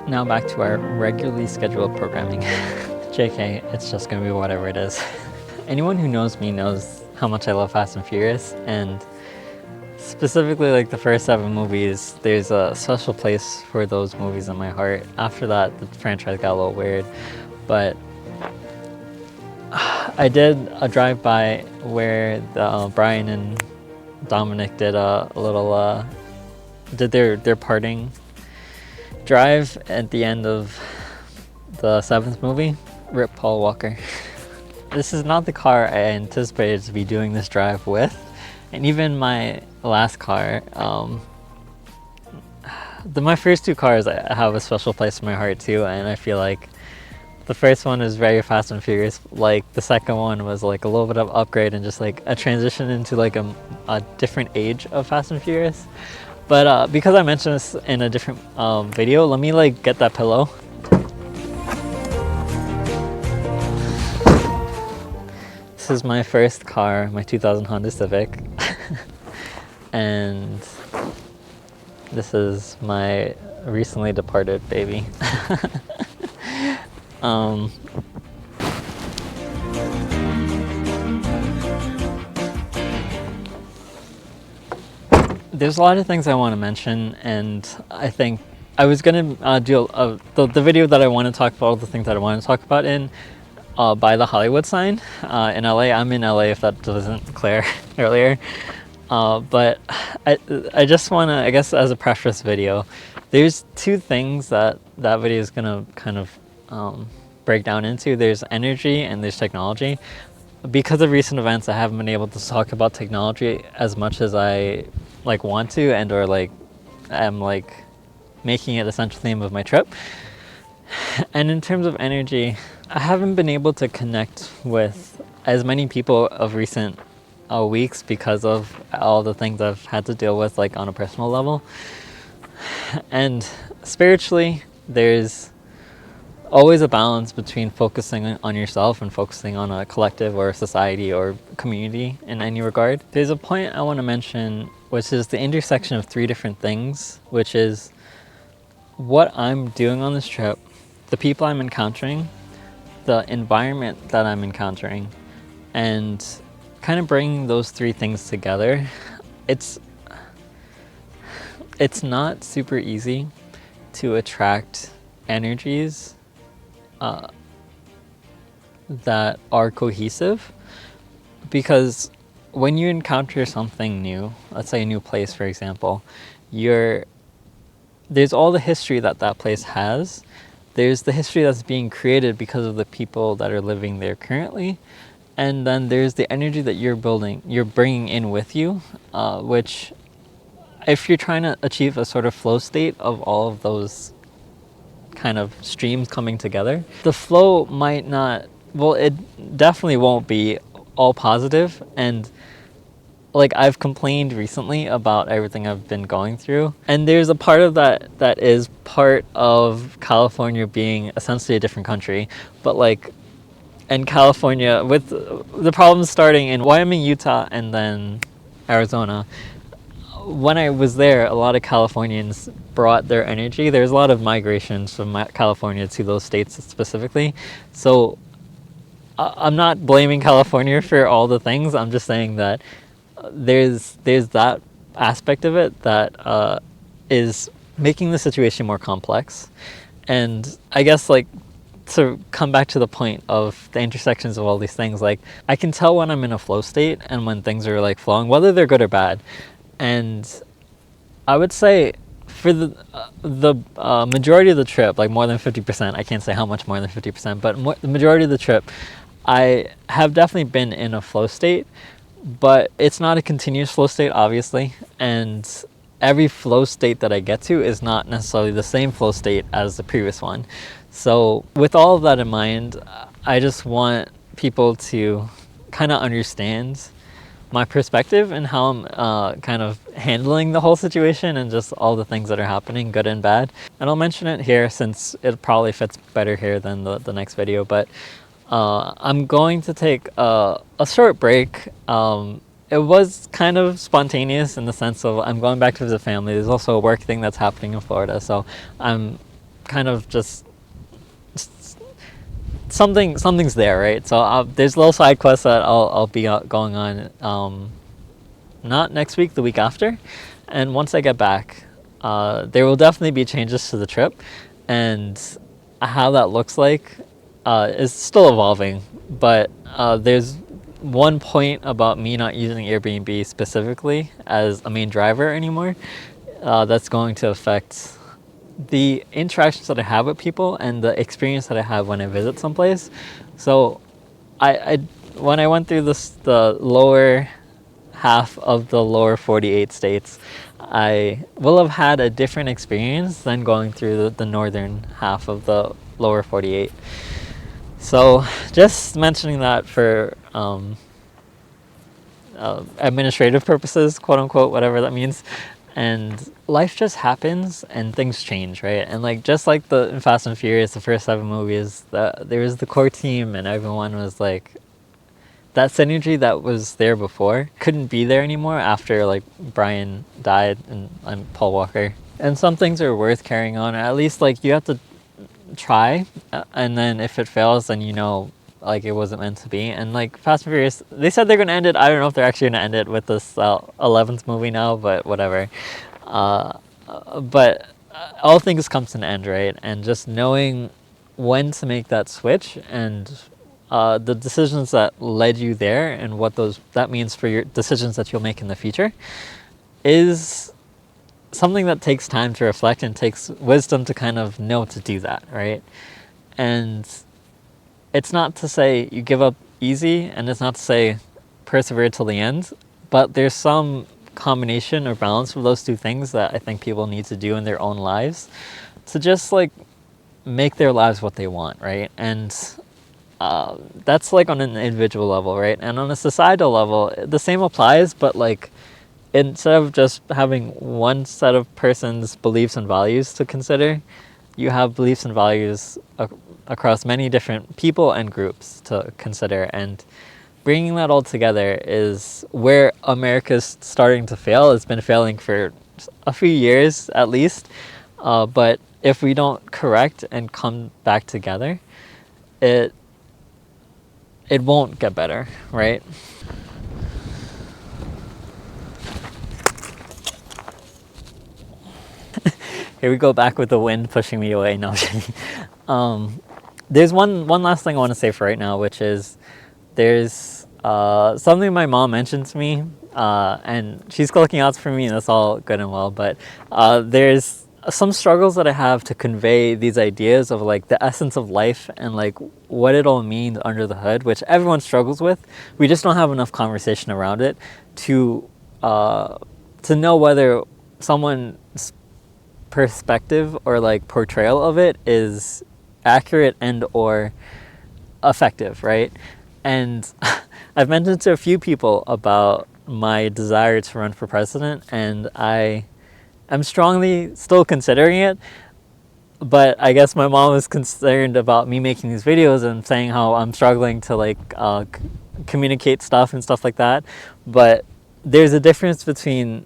Now back to our regularly scheduled programming. JK, it's just gonna be whatever it is. Anyone who knows me knows how much I love Fast and Furious, and specifically like the first 7 movies, there's a special place for those movies in my heart. After that, the franchise got a little weird, but I did a drive-by where Brian and Dominic did a little, did their parting drive at the end of the 7th movie. Rip Paul Walker. This is not the car I anticipated to be doing this drive with, and even my last car, my first 2 cars I have a special place in my heart too, and I feel like the first one is very Fast and Furious, like the second one was like a little bit of upgrade and just like a transition into like a different age of Fast and Furious. But because I mentioned this in a different video, let me like get that pillow. This is my first car, my 2000 Honda Civic. And this is my recently departed baby. There's a lot of things I want to mention, and I think I was going to do the video that I want to talk about, all the things that I want to talk about in by the Hollywood sign in LA. I'm in LA, if that wasn't clear earlier. But I just want to, I guess as a preface video, there's 2 things that video is going to kind of break down into. There's energy and there's technology. Because of recent events, I haven't been able to talk about technology as much as I like want to, and or like I'm like making it a central theme of my trip. And in terms of energy, I haven't been able to connect with as many people of recent weeks because of all the things I've had to deal with, like on a personal level. And spiritually, there's always a balance between focusing on yourself and focusing on a collective or a society or community in any regard. There's a point I want to mention, which is the intersection of 3 different things, which is what I'm doing on this trip, the people I'm encountering, the environment that I'm encountering, and kind of bringing those 3 things together. It's not super easy to attract energies that are cohesive, because when you encounter something new, let's say a new place, for example, there's all the history that place has. There's the history that's being created because of the people that are living there currently, and then there's the energy that you're bringing in with you, which if you're trying to achieve a sort of flow state of all of those kind of streams coming together, the flow might not, well, it definitely won't be all positive. And like I've complained recently about everything I've been going through, and there's a part of that is part of California being essentially a different country. But like in California, with the problems starting in Wyoming, Utah, and then Arizona, when I was there, a lot of Californians brought their energy. There's a lot of migrations from California to those states specifically. So I'm not blaming California for all the things. I'm just saying that there's that aspect of it that is making the situation more complex. And I guess like to come back to the point of the intersections of all these things, like I can tell when I'm in a flow state and when things are like flowing, whether they're good or bad. And I would say for the majority of the trip, like more than 50%, I can't say how much more than 50%, but the majority of the trip, I have definitely been in a flow state, but it's not a continuous flow state, obviously. And every flow state that I get to is not necessarily the same flow state as the previous one. So with all of that in mind, I just want people to kind of understand my perspective and how I'm kind of handling the whole situation and just all the things that are happening, good and bad. And I'll mention it here since it probably fits better here than the next video, but I'm going to take a short break. It was kind of spontaneous in the sense of I'm going back to visit family. There's also a work thing that's happening in Florida, so I'm kind of just something's there, right? So there's little side quests that I'll be going on, not next week, the week after, and once I get back, there will definitely be changes to the trip, and how that looks like is still evolving. But there's one point about me not using Airbnb specifically as a main driver anymore, that's going to affect the interactions that I have with people and the experience that I have when I visit someplace. So I when I went through the lower half of the lower 48 states, I will have had a different experience than going through the northern half of the lower 48. So just mentioning that for administrative purposes, quote unquote, whatever that means. And life just happens and things change, right? And like just like in Fast and Furious, the first 7 movies, there was the core team and everyone was like, that synergy that was there before couldn't be there anymore after like Brian died and I'm Paul Walker. And some things are worth carrying on. At least like you have to try, and then if it fails, then like it wasn't meant to be. And like Fast and Furious, they said they're gonna end it. I don't know if they're actually gonna end it with this 11th movie now, but whatever. But all things come to an end, right? And just knowing when to make that switch and the decisions that led you there and what that means for your decisions that you'll make in the future is something that takes time to reflect and takes wisdom to kind of know to do that, right? And it's not to say you give up easy, and it's not to say persevere till the end, but there's some combination or balance of those two things that I think people need to do in their own lives to just like make their lives what they want, right? And that's like on an individual level, right? And on a societal level, the same applies, but like instead of just having one set of person's beliefs and values to consider, you have beliefs and values across many different people and groups to consider, and bringing that all together is where America's starting to fail. It's been failing for a few years at least, but if we don't correct and come back together, it won't get better, right? Here we go back with the wind pushing me away. No, there's one last thing I want to say for right now, which is there's something my mom mentioned to me, and she's looking out for me, and that's all good and well, but there's some struggles that I have to convey these ideas of like the essence of life and like what it all means under the hood, which everyone struggles with. We just don't have enough conversation around it to know whether someone's perspective or like portrayal of it is accurate and or effective, right? And I've mentioned to a few people about my desire to run for president, and I'm strongly still considering it, but I guess my mom is concerned about me making these videos and saying how I'm struggling to like communicate stuff and stuff like that. But there's a difference between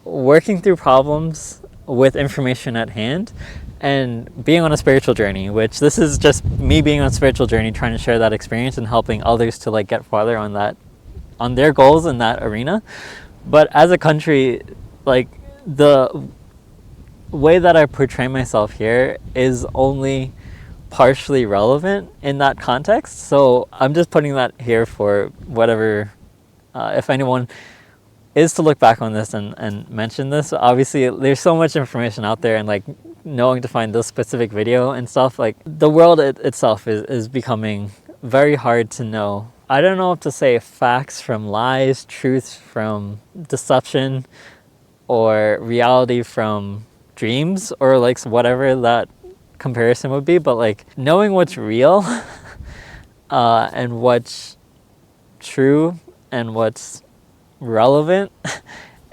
working through problems with information at hand and being on a spiritual journey, which this is just me being on a spiritual journey, trying to share that experience and helping others to like get farther on their goals in that arena. But as a country, like the way that I portray myself here is only partially relevant in that context. So I'm just putting that here for whatever, if anyone is to look back on this and mention this. Obviously there's so much information out there, and like knowing to find this specific video and stuff, like the world itself is becoming very hard to know. I don't know if to say facts from lies, truth from deception, or reality from dreams, or like whatever that comparison would be, but like knowing what's real and what's true and what's relevant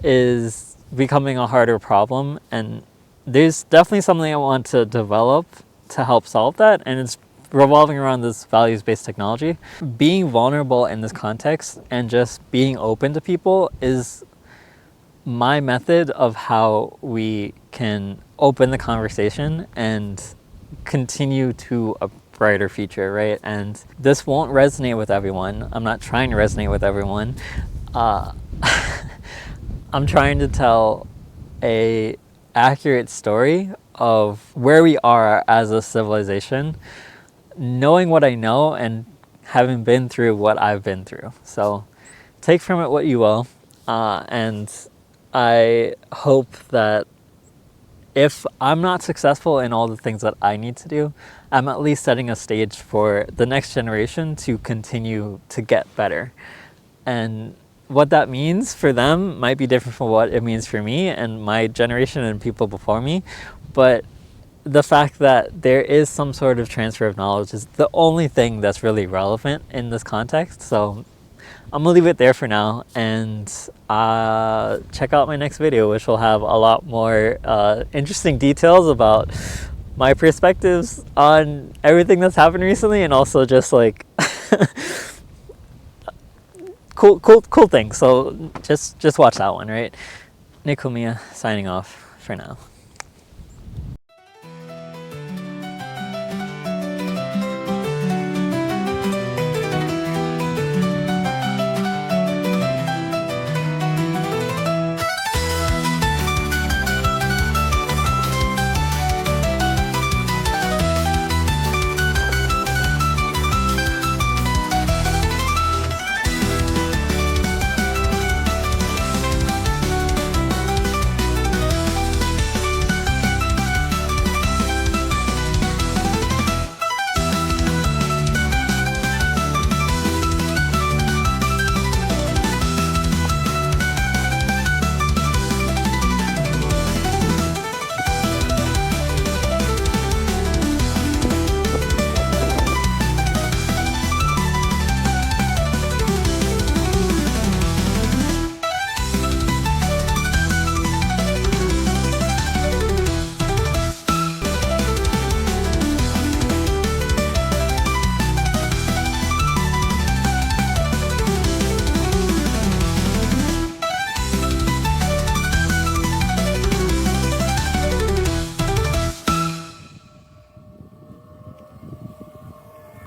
is becoming a harder problem, and there's definitely something I want to develop to help solve that, and it's revolving around this values-based technology. Being vulnerable in this context and just being open to people is my method of how we can open the conversation and continue to a brighter future, right? And this won't resonate with everyone. I'm not trying to resonate with everyone. I'm trying to tell a accurate story of where we are as a civilization, knowing what I know and having been through what I've been through. So take from it what you will. And I hope that if I'm not successful in all the things that I need to do, I'm at least setting a stage for the next generation to continue to get better. And what that means for them might be different from what it means for me and my generation and people before me. But the fact that there is some sort of transfer of knowledge is the only thing that's really relevant in this context. So I'm gonna leave it there for now, and check out my next video, which will have a lot more interesting details about my perspectives on everything that's happened recently, and also just like cool things. So just watch that one, right? Nick Humia signing off for now.